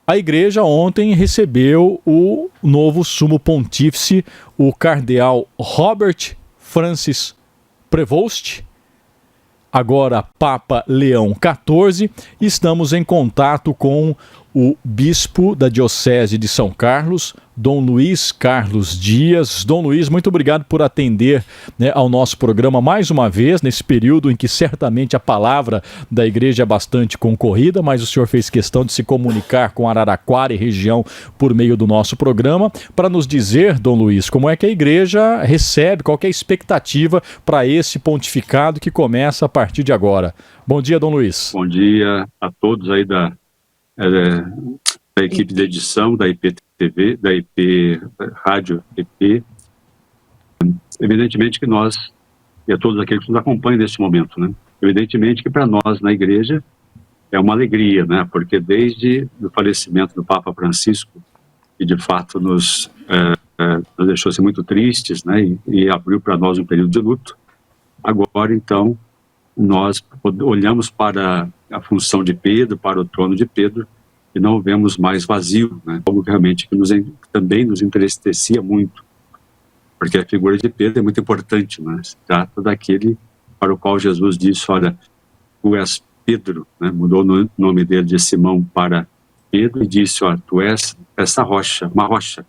A igreja ontem recebeu o novo sumo pontífice, o cardeal Robert Francis Prevost, agora Papa Leão XIV. Estamos em contato com o bispo da Diocese de São Carlos, Dom Luiz Carlos Dias. Dom Luiz, muito obrigado por atender, ao nosso programa mais uma vez, nesse período em que certamente a palavra da igreja é bastante concorrida, mas o senhor fez questão de se comunicar com Araraquara e região por meio do nosso programa, para nos dizer, Dom Luiz, como é que a igreja recebe, qual que é a expectativa para esse pontificado que começa a partir de agora. Bom dia, Dom Luiz. Bom dia a todos aí da equipe de edição da IPTV, da IP Rádio IP. Evidentemente que nós, e a todos aqueles que nos acompanham neste momento, né? Evidentemente que para nós na igreja é uma alegria, né? Porque desde o falecimento do Papa Francisco, que de fato nos deixou assim, muito tristes, né? E abriu para nós um período de luto. Agora, então, nós olhamos para a função de Pedro, para o trono de Pedro, e não o vemos mais vazio, né? Algo realmente que também nos entristecia muito, porque a figura de Pedro é muito importante, né? Se trata daquele para o qual Jesus disse, olha, tu és Pedro, né? Mudou o nome dele de Simão para Pedro e disse, olha, tu és essa rocha, uma rocha,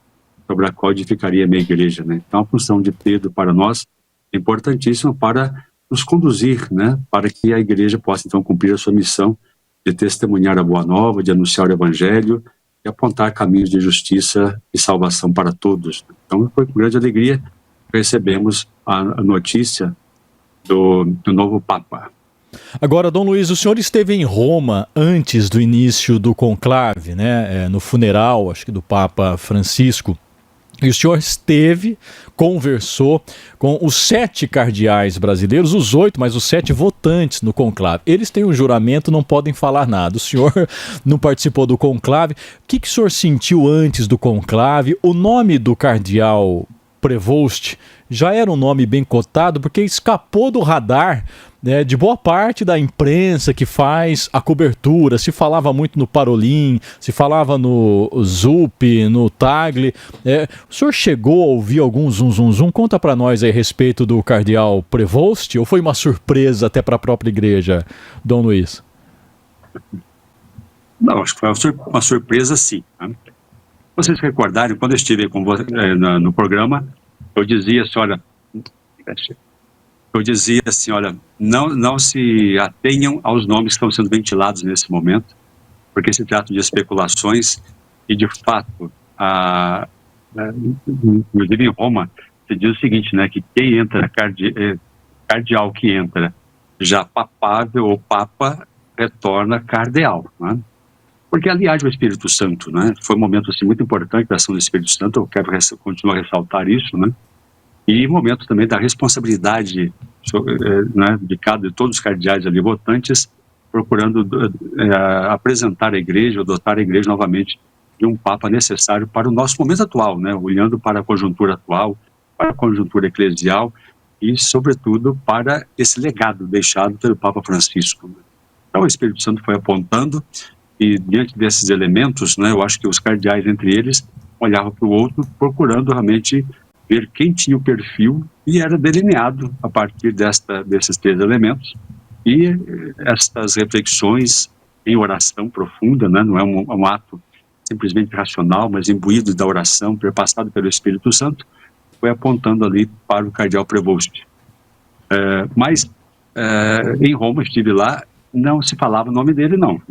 sobre a qual edificaria a minha igreja, né? Então a função de Pedro para nós é importantíssima para nos conduzir, né, para que a igreja possa então cumprir a sua missão de testemunhar a boa nova, de anunciar o evangelho e apontar caminhos de justiça e salvação para todos. Então foi com grande alegria que recebemos a notícia do novo Papa. Agora, Dom Luiz, o senhor esteve em Roma antes do início do conclave, né, no funeral, acho que do Papa Francisco. E o senhor conversou com os 7 cardeais brasileiros, os 8, mas os 7 votantes no conclave. Eles têm um juramento, não podem falar nada. O senhor não participou do conclave. O que o senhor sentiu antes do conclave? O nome do cardeal Prevost já era um nome bem cotado, porque escapou do radar, né, de boa parte da imprensa que faz a cobertura. Se falava muito no Parolim, se falava no Zup, no Tagle. O senhor chegou a ouvir algum zum? Conta para nós aí a respeito do cardeal Prevost, ou foi uma surpresa até para a própria igreja, Dom Luiz? Não, acho que foi uma surpresa, sim. Né? Vocês recordarem, quando eu estive com você, no programa, eu dizia assim, olha, não se atenham aos nomes que estão sendo ventilados nesse momento, porque se trata de especulações e, de fato, inclusive em Roma, se diz o seguinte, né, que quem entra, cardeal que entra já papável ou papa, retorna cardeal, né? Porque, aliás, o Espírito Santo, né, foi um momento assim, muito importante da ação do Espírito Santo, eu quero continuar a ressaltar isso, né? E momento também da responsabilidade, né, de todos os cardeais ali votantes, procurando apresentar a igreja, dotar a igreja novamente de um Papa necessário para o nosso momento atual, né, olhando para a conjuntura atual, para a conjuntura eclesial e, sobretudo, para esse legado deixado pelo Papa Francisco. Então, o Espírito Santo foi apontando e, diante desses elementos, né, eu acho que os cardeais, entre eles, olhavam para o outro, procurando realmente ver quem tinha o perfil, e era delineado a partir desses 3 elementos, e estas reflexões em oração profunda, né, não é um ato simplesmente racional, mas imbuído da oração, perpassado pelo Espírito Santo, foi apontando ali para o cardeal Prevost. Mas em Roma, estive lá, não se falava o nome dele, não.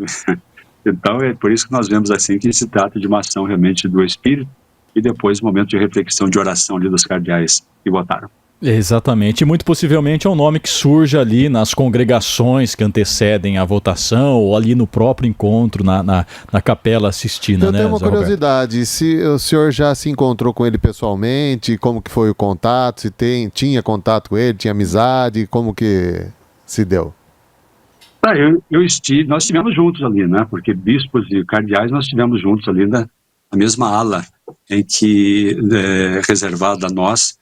Então é por isso que nós vemos assim que se trata de uma ação realmente do Espírito, e depois um momento de reflexão, de oração ali dos cardeais que votaram. Exatamente, e muito possivelmente é um nome que surge ali nas congregações que antecedem a votação, ou ali no próprio encontro, na Capela Sistina, Eu né, tenho uma curiosidade, se o senhor já se encontrou com ele pessoalmente, como que foi o contato, se tinha contato com ele, tinha amizade, como que se deu? Nós estivemos juntos ali, né, porque bispos e cardeais nós estivemos juntos ali na mesma ala em que é reservada a nós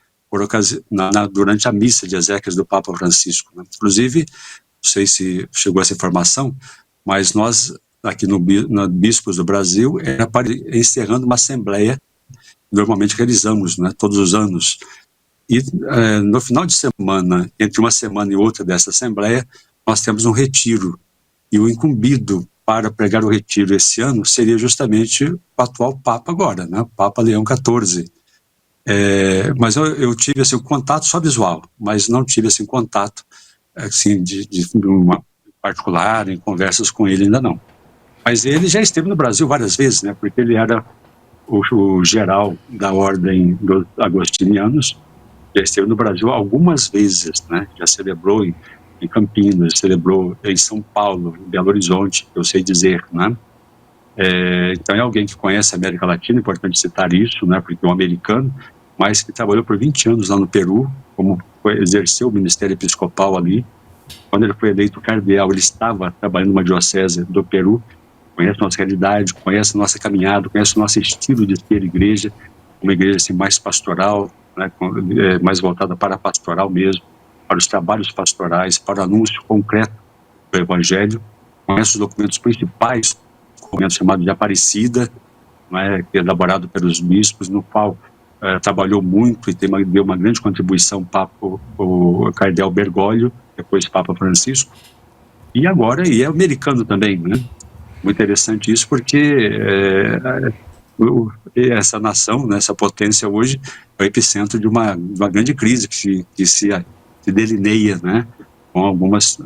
durante a missa de exéquias do Papa Francisco, né? Inclusive, não sei se chegou essa informação, mas nós aqui no Bispos do Brasil, era encerrando uma assembleia, normalmente realizamos, né, todos os anos. E no final de semana, entre uma semana e outra dessa assembleia, nós temos um retiro. E o incumbido para pregar o retiro esse ano seria justamente o atual Papa agora, né, o Papa Leão XIV. Mas eu tive assim, um contato só visual, mas não tive assim, contato assim, de uma particular, em conversas com ele ainda não. Mas ele já esteve no Brasil várias vezes, né, porque ele era o geral da Ordem dos Agostinianos, já esteve no Brasil algumas vezes, né, já celebrou em Campinas, celebrou em São Paulo, em Belo Horizonte, eu sei dizer, né. Então é alguém que conhece a América Latina, é importante citar isso, né, porque é um americano, mas que trabalhou por 20 anos lá no Peru, exerceu o ministério episcopal ali. Quando ele foi eleito cardeal, ele estava trabalhando numa diocese do Peru, conhece a nossa realidade, conhece a nossa caminhada, conhece o nosso estilo de ser igreja, uma igreja assim, mais pastoral, né, mais voltada para a pastoral mesmo, para os trabalhos pastorais, para o anúncio concreto do Evangelho, conhece os documentos principais, o documento chamado de Aparecida, né, elaborado pelos bispos, no qual trabalhou muito e deu uma grande contribuição o cardeal Bergoglio, depois Papa Francisco, e agora é americano também, né? Muito interessante isso, porque essa nação, né, essa potência hoje é o epicentro de uma grande crise que se delineia, né, com algumas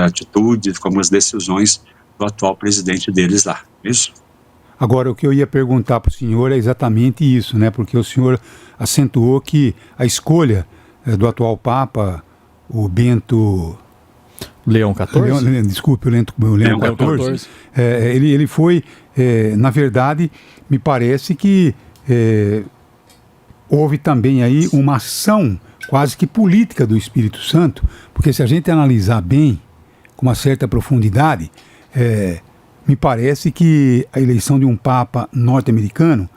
atitudes, com algumas decisões do atual presidente deles lá. Isso? Agora, o que eu ia perguntar para o senhor é exatamente isso, né? Porque o senhor acentuou que a escolha do atual Papa, o Bento... Leão XIV? Desculpe, o Leão XIV. Ele foi, na verdade, me parece que houve também aí uma ação quase que política do Espírito Santo, porque se a gente analisar bem, com uma certa profundidade, me parece que a eleição de um Papa norte-americano,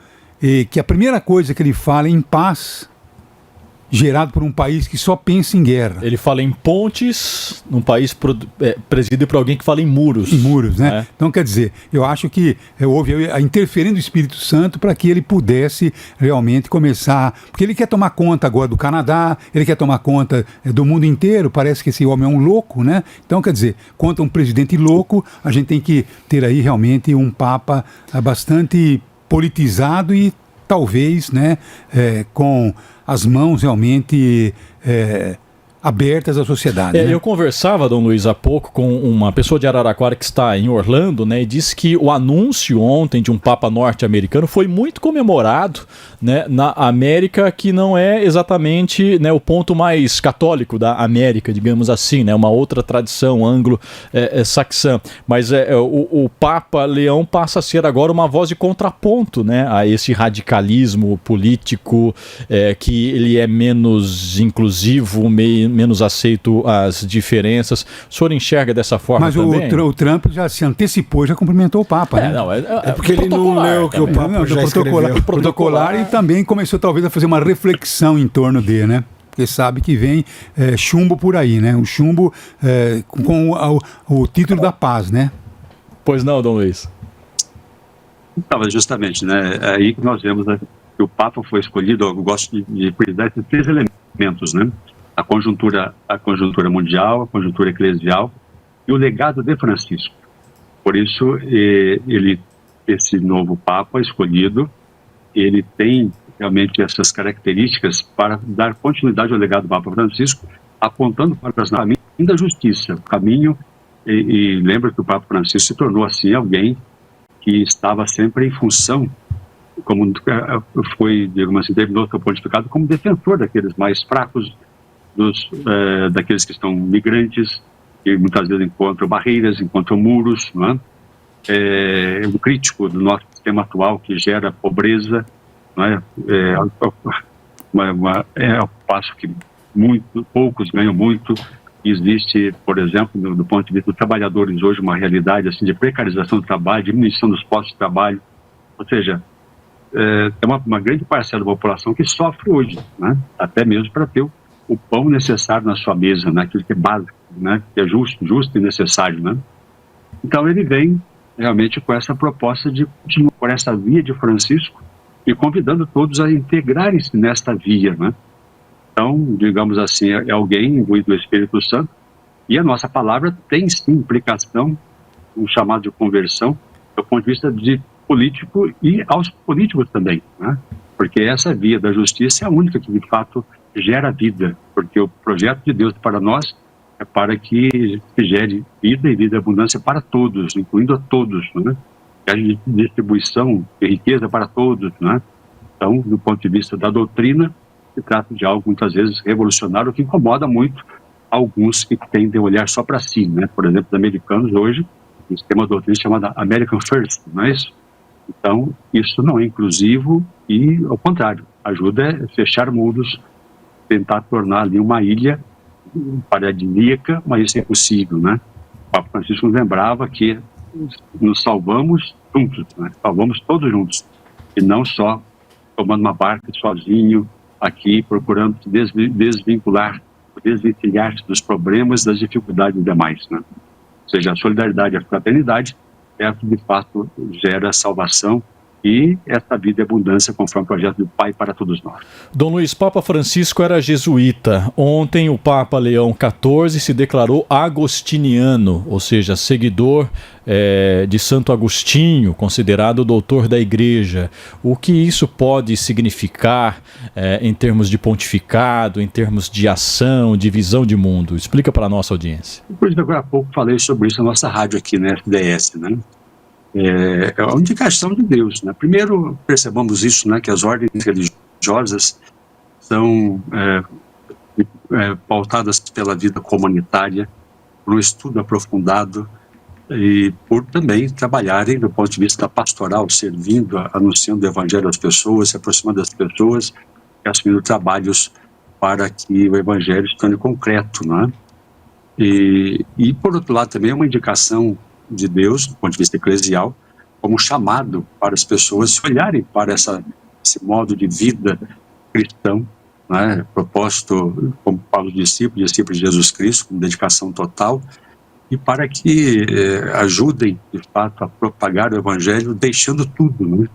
que a primeira coisa que ele fala é em paz, gerado por um país que só pensa em guerra. Ele fala em pontes, num país presidido por alguém que fala em muros. Em muros, né? Então, quer dizer, eu acho que houve a interferência do Espírito Santo para que ele pudesse realmente começar... Porque ele quer tomar conta agora do Canadá, ele quer tomar conta do mundo inteiro, parece que esse homem é um louco, né? Então, quer dizer, contra um presidente louco, a gente tem que ter aí realmente um Papa bastante politizado e talvez, né, com as mãos realmente abertas à sociedade. Né? Eu conversava, Dom Luiz, há pouco com uma pessoa de Araraquara que está em Orlando, né, e disse que o anúncio ontem de um Papa norte-americano foi muito comemorado, né, na América, que não é exatamente, né, o ponto mais católico da América, digamos assim, né, uma outra tradição anglo-saxã. Mas o Papa Leão passa a ser agora uma voz de contraponto, né, a esse radicalismo político, que ele é menos inclusivo, menos aceito as diferenças. O senhor enxerga dessa forma também? Mas o Trump já se antecipou, já cumprimentou o Papa, né? Não, porque ele não leu o que o Papa já escreveu. Protocolar e também começou talvez a fazer uma reflexão em torno dele, né? Porque sabe que vem chumbo por aí, né? O chumbo com o título da paz, né? Pois não, Dom Luiz? Então, justamente, né? É aí que nós vemos, né, que o Papa foi escolhido. Eu gosto de cuidar desses 3 elementos, né? A conjuntura mundial, a conjuntura eclesial e o legado de Francisco. Por isso, esse novo Papa escolhido, ele tem realmente essas características para dar continuidade ao legado do Papa Francisco, apontando para o caminho da justiça, o caminho, e lembra que o Papa Francisco se tornou assim alguém que estava sempre em função, como foi, digamos assim, terminou seu pontificado como defensor daqueles mais fracos, daqueles que estão migrantes, que muitas vezes encontram barreiras, encontram muros, não é? Um crítico do nosso sistema atual que gera pobreza, não é? Ao passo que poucos ganham muito. Existe, por exemplo, do ponto de vista dos trabalhadores hoje, uma realidade assim, de precarização do trabalho, diminuição dos postos de trabalho, ou seja, tem uma grande parcela da população que sofre hoje, né? Até mesmo para ter o pão necessário na sua mesa, né? Aquilo que é básico, né? Que é justo e necessário, né? Então ele vem realmente com essa proposta de continuar por essa via de Francisco e convidando todos a integrarem-se nesta via, né? Então, digamos assim, é alguém imbuído do Espírito Santo, e a nossa palavra tem sim implicação, um chamado de conversão, do ponto de vista de político e aos políticos também, né? Porque essa via da justiça é a única que de fato gera vida, porque o projeto de Deus para nós é para que se gere vida e vida e abundância para todos, incluindo a todos, né? Que haja distribuição de riqueza para todos, né? Então, do ponto de vista da doutrina, se trata de algo muitas vezes revolucionário, que incomoda muito alguns que tendem a olhar só para si, né? Por exemplo, os americanos hoje, eles têm uma doutrina chamada American First, não é isso? Então, isso não é inclusivo e, ao contrário, ajuda a fechar mundos, tentar tornar ali uma ilha paradisíaca, mas isso é impossível, né? O Papa Francisco nos lembrava que nos salvamos juntos, né? Salvamos todos juntos, e não só tomando uma barca sozinho, aqui procurando desvincular, desvencilhar-se dos problemas, das dificuldades demais, né? Ou seja, a solidariedade e a fraternidade é o que de fato gera salvação e essa vida e abundância conforme o projeto do Pai para todos nós. Dom Luiz, Papa Francisco era jesuíta. Ontem o Papa Leão XIV se declarou agostiniano, ou seja, seguidor de Santo Agostinho, considerado doutor da Igreja. O que isso pode significar em termos de pontificado, em termos de ação, de visão de mundo? Explica para a nossa audiência. Inclusive, agora há pouco falei sobre isso na nossa rádio aqui, na FDS, né? É uma indicação de Deus, né? Primeiro, percebamos isso, né? Que as ordens religiosas são pautadas pela vida comunitária, por um estudo aprofundado e por também trabalharem do ponto de vista pastoral, servindo, anunciando o Evangelho às pessoas, se aproximando das pessoas e assumindo trabalhos para que o Evangelho se torne concreto, né? E por outro lado também é uma indicação de Deus, do ponto de vista eclesial, como chamado para as pessoas se olharem para esse modo de vida cristão, né, proposto como para os discípulos de Jesus Cristo, com dedicação total, e para que ajudem, de fato, a propagar o Evangelho, deixando tudo, né?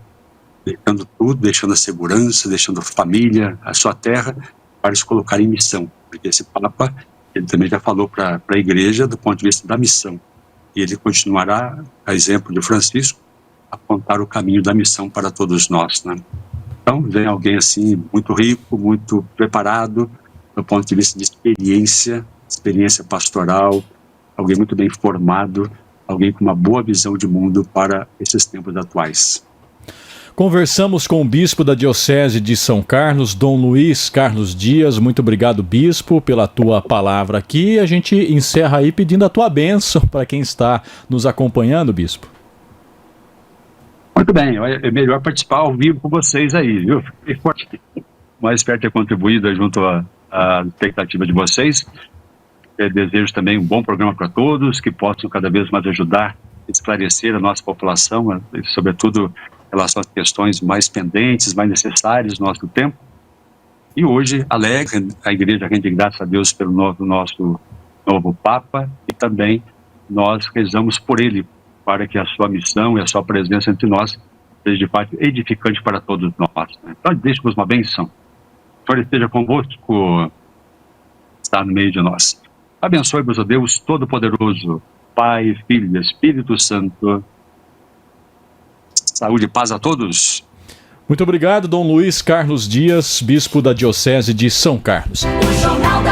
Deixando tudo, deixando a segurança, deixando a família, a sua terra, para se colocar em missão. Porque esse Papa, ele também já falou para a Igreja do ponto de vista da missão. E ele continuará, a exemplo de Francisco, a apontar o caminho da missão para todos nós, né? Então, vem alguém assim, muito rico, muito preparado, do ponto de vista de experiência pastoral, alguém muito bem formado, alguém com uma boa visão de mundo para esses tempos atuais. Conversamos com o bispo da Diocese de São Carlos, Dom Luiz Carlos Dias. Muito obrigado, bispo, pela tua palavra aqui. A gente encerra aí pedindo a tua bênção para quem está nos acompanhando, bispo. Muito bem, é melhor participar ao vivo com vocês aí, viu? Mas espero ter contribuído junto à expectativa de vocês. Desejo também um bom programa para todos, que possam cada vez mais ajudar a esclarecer a nossa população, sobretudo em relação às questões mais pendentes, mais necessárias do nosso tempo. E hoje, alegre, a Igreja rende graças a Deus pelo nosso novo Papa, e também nós rezamos por ele, para que a sua missão e a sua presença entre nós seja de fato edificante para todos nós, né? Então, deixe-nos uma bênção. O Senhor esteja convosco, está no meio de nós. Abençoe-vos, ó Deus Todo-Poderoso, Pai, Filho e Espírito Santo. Saúde e paz a todos. Muito obrigado, Dom Luiz Carlos Dias, bispo da Diocese de São Carlos. O Jornal da